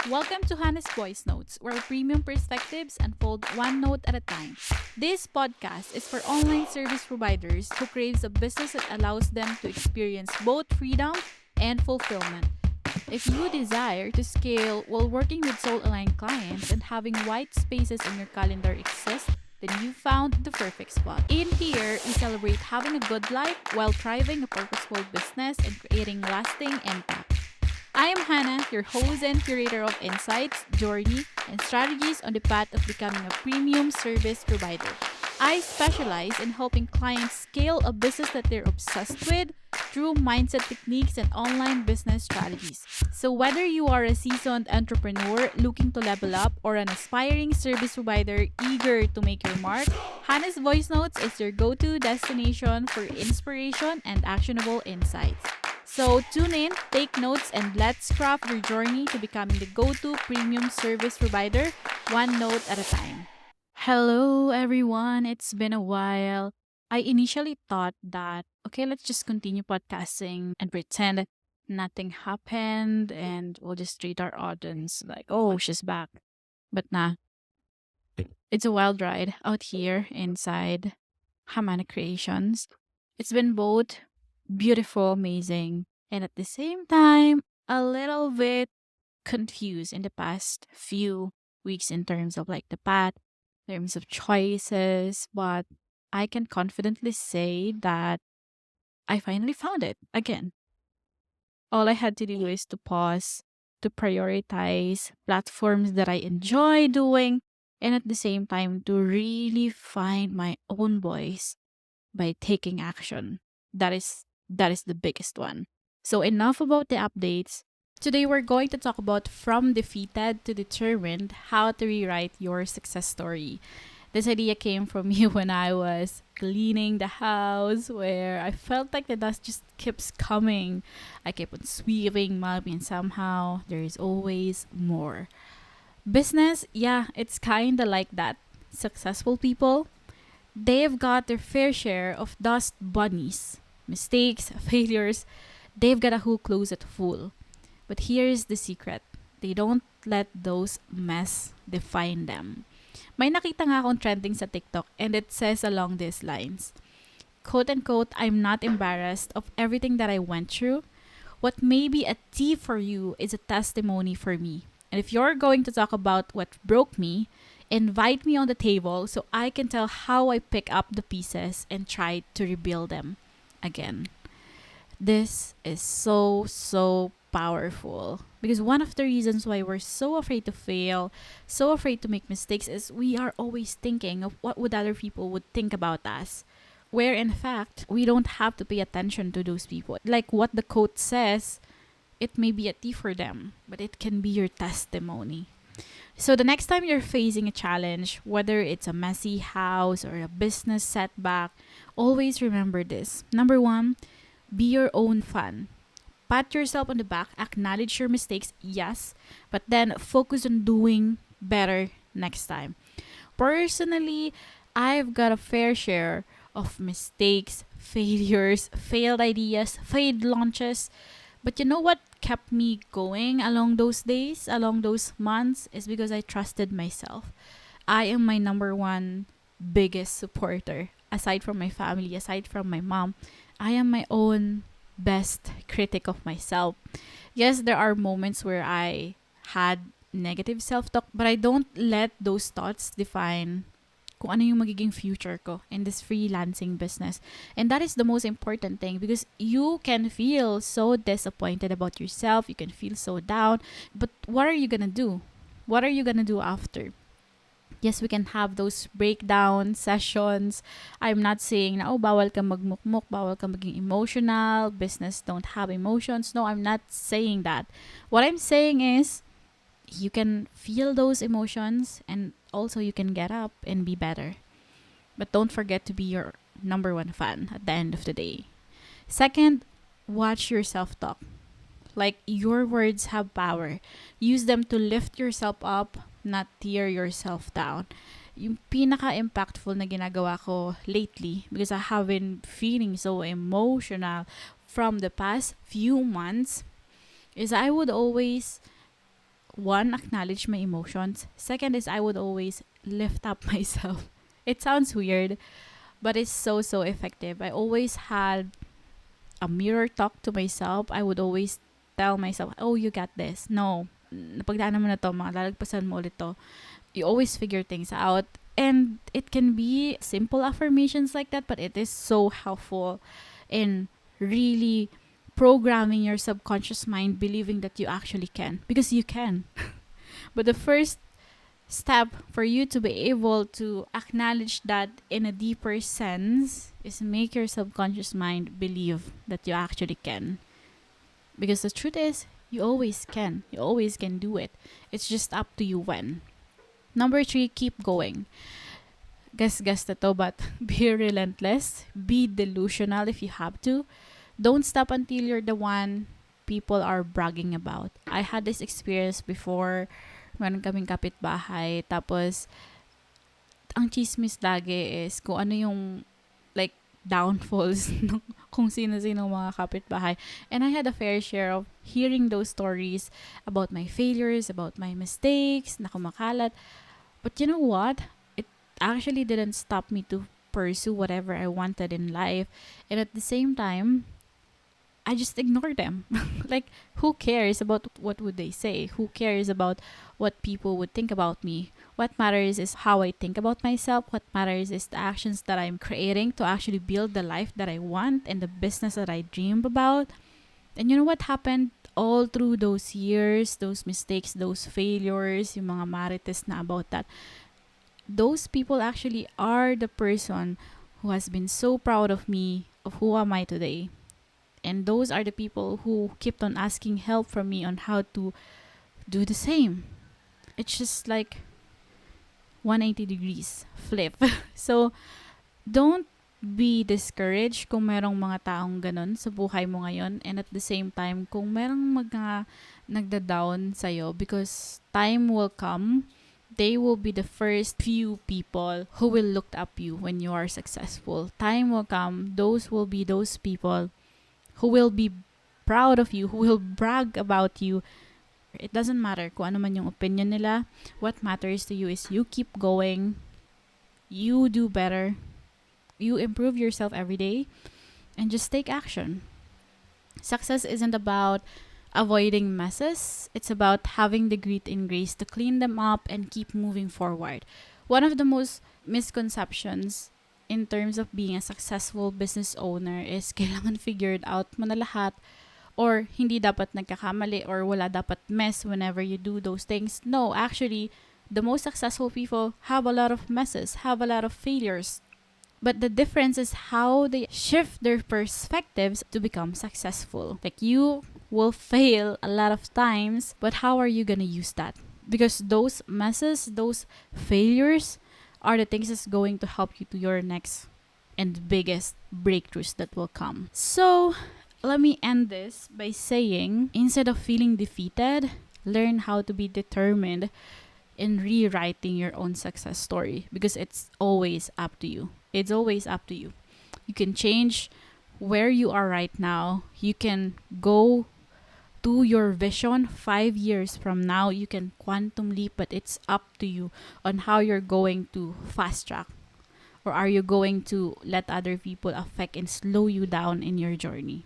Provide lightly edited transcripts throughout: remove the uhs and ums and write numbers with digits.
Welcome to Hanna's Voice Notes, where premium perspectives unfold one note at a time. This podcast is for online service providers who craves a business that allows them to experience both freedom and fulfillment. If you desire to scale while working with soul-aligned clients and having white spaces in your calendar exist, then you found the perfect spot. In here, we celebrate having a good life while thriving a purposeful business and creating lasting impact. I am Hanna, your host and curator of insights, journey, and strategies on the path of becoming a premium service provider. I specialize in helping clients scale a business that they're obsessed with through mindset techniques and online business strategies. So, whether you are a seasoned entrepreneur looking to level up or an aspiring service provider eager to make your mark, Hannah's Voice Notes is your go to destination for inspiration and actionable insights. So tune in, take notes, and let's craft your journey to becoming the go-to premium service provider, one note at a time. Hello, everyone. It's been a while. I initially thought that, okay, let's just continue podcasting and pretend that nothing happened and we'll just treat our audience like, oh, she's back. But nah, it's a wild ride out here inside Hamana Creations. It's been both beautiful, amazing, and at the same time, a little bit confused in the past few weeks in terms of like the path, in terms of choices. But I can confidently say that I finally found it again. All I had to do is to pause, to prioritize platforms that I enjoy doing, and at the same time, to really find my own voice by taking action. That is the biggest one. So enough about the updates. Today we're going to talk about from defeated to determined, how to rewrite your success story. This idea came from me when I was cleaning the house where I felt like the dust just keeps coming. I kept on sweeping, mopping, and somehow there is always more. Business, yeah, it's kinda like that. Successful people, they've got their fair share of dust bunnies, mistakes, failures. They've got a whole closet full. But here's the secret. They don't let those mess define them. May nakita nga akong trending sa TikTok and it says along these lines, quote unquote, I'm not embarrassed of everything that I went through. What may be a tea for you is a testimony for me. And if you're going to talk about what broke me, invite me on the table so I can tell how I pick up the pieces and try to rebuild them again. This is so powerful because one of the reasons why we're so afraid to fail, so afraid to make mistakes is we are always thinking of what would other people would think about us. Where in fact, we don't have to pay attention to those people. Like what the quote says, it may be a tea for them, but it can be your testimony. So the next time you're facing a challenge, whether it's a messy house or a business setback, always remember this. Number one, be your own fan. Pat yourself on the back, acknowledge your mistakes, yes, but then focus on doing better next time. Personally, I've got a fair share of mistakes, failures, failed ideas, failed launches. But you know what kept me going along those days, along those months, is because I trusted myself. I am my number one biggest supporter. Aside from my family, aside from my mom, I am my own best critic of myself. Yes, there are moments where I had negative self-talk, but I don't let those thoughts define kung ano yung magiging future ko in this freelancing business. And that is the most important thing because you can feel so disappointed about yourself, you can feel so down, but what are you gonna do? What are you gonna do after? Yes, we can have those breakdown sessions. I'm not saying na, oh, bawal ka magmukmuk, bawal ka maging emotional, business don't have emotions. No, I'm not saying that. What I'm saying is, you can feel those emotions and also you can get up and be better. But don't forget to be your number one fan at the end of the day. Second, watch your self-talk. Like your words have power. Use them to lift yourself up, not tear yourself down. Yung pinaka-impactful na ginagawa ko lately because I have been feeling so emotional from the past few months is I would always one, acknowledge my emotions. Second is I would always lift up myself. It sounds weird, but it's so, so effective. I always had a mirror talk to myself. I would always tell myself, oh, you got this. No, napagdaanan mo na to, lalagpasan mo ulit to. You always figure things out. And it can be simple affirmations like that, but it is so helpful in really programming your subconscious mind believing that you actually can. Because you can. But the first step for you to be able to acknowledge that in a deeper sense is make your subconscious mind believe that you actually can. Because the truth is, you always can. You always can do it. It's just up to you when. Number 3, keep going. Guess na to, but be relentless. Be delusional if you have to. Don't stop until you're the one people are bragging about. I had this experience before. Meron kaming kapitbahay. Tapos, ang chismis lagi is kung ano yung like downfalls ng kung sino-sino mga kapitbahay. And I had a fair share of hearing those stories about my failures, about my mistakes, na kumakalat. But you know what? It actually didn't stop me to pursue whatever I wanted in life. And at the same time, I just ignored them. Like, who cares about what would they say? Who cares about what people would think about me? What matters is how I think about myself. What matters is the actions that I'm creating to actually build the life that I want and the business that I dream about. And you know what happened all through those years, those mistakes, those failures, yung mga marites na about that? Those people actually are the person who has been so proud of me, of who am I today. And those are the people who kept on asking help from me on how to do the same. It's just like 180 degrees flip. So, don't be discouraged kung merong mga taong ganun sa buhay mo ngayon. And at the same time, kung merong mga nagda-down sa'yo, because time will come, they will be the first few people who will look up you when you are successful. Time will come, those will be those people who will be proud of you, who will brag about you. It doesn't matter kung ano man yung opinion nila. What matters to you is you keep going, you do better, you improve yourself every day, and just take action. Success isn't about avoiding messes. It's about having the grit and grace to clean them up and keep moving forward. One of the most misconceptions in terms of being a successful business owner is kailangan figured out mo na lahat, or hindi dapat nagkakamali, or wala dapat mess whenever you do those things. No, actually, the most successful people have a lot of messes, have a lot of failures. But the difference is how they shift their perspectives to become successful. Like, you will fail a lot of times, but how are you gonna use that? Because those messes, those failures are the things that's going to help you to your next and biggest breakthroughs that will come. So, let me end this by saying, instead of feeling defeated, learn how to be determined in rewriting your own success story, because it's always up to you. It's always up to you. You can change where you are right now. You can go to your vision 5 years from now. You can quantum leap, but it's up to you on how you're going to fast track, or are you going to let other people affect and slow you down in your journey.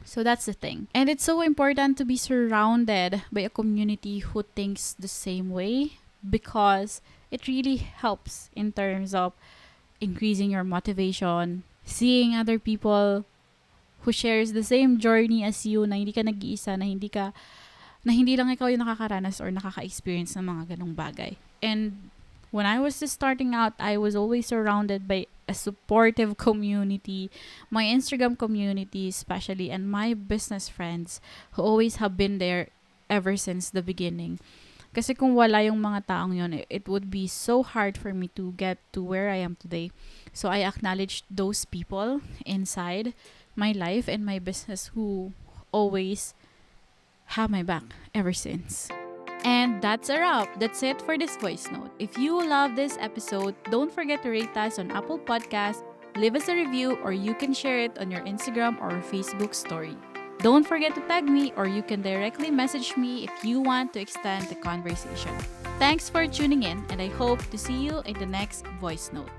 So that's the thing. And it's so important to be surrounded by a community who thinks the same way, because it really helps in terms of increasing your motivation, seeing other people who shares the same journey as you, na hindi ka nag-iisa, na hindi lang ikaw yung nakakaranas or nakaka-experience ng mga ganong bagay. And when I was just starting out, I was always surrounded by a supportive community, my Instagram community especially, and my business friends who always have been there ever since the beginning. Kasi kung wala yung mga taong yun, it would be so hard for me to get to where I am today. So I acknowledge those people inside my life and my business who always have my back ever since. And that's a wrap. That's it for this voice note. If you love this episode, don't forget to rate us on Apple Podcasts, leave us a review, or you can share it on your Instagram or Facebook story. Don't forget to tag me, or you can directly message me if you want to extend the conversation. Thanks for tuning in, and I hope to see you in the next voice note.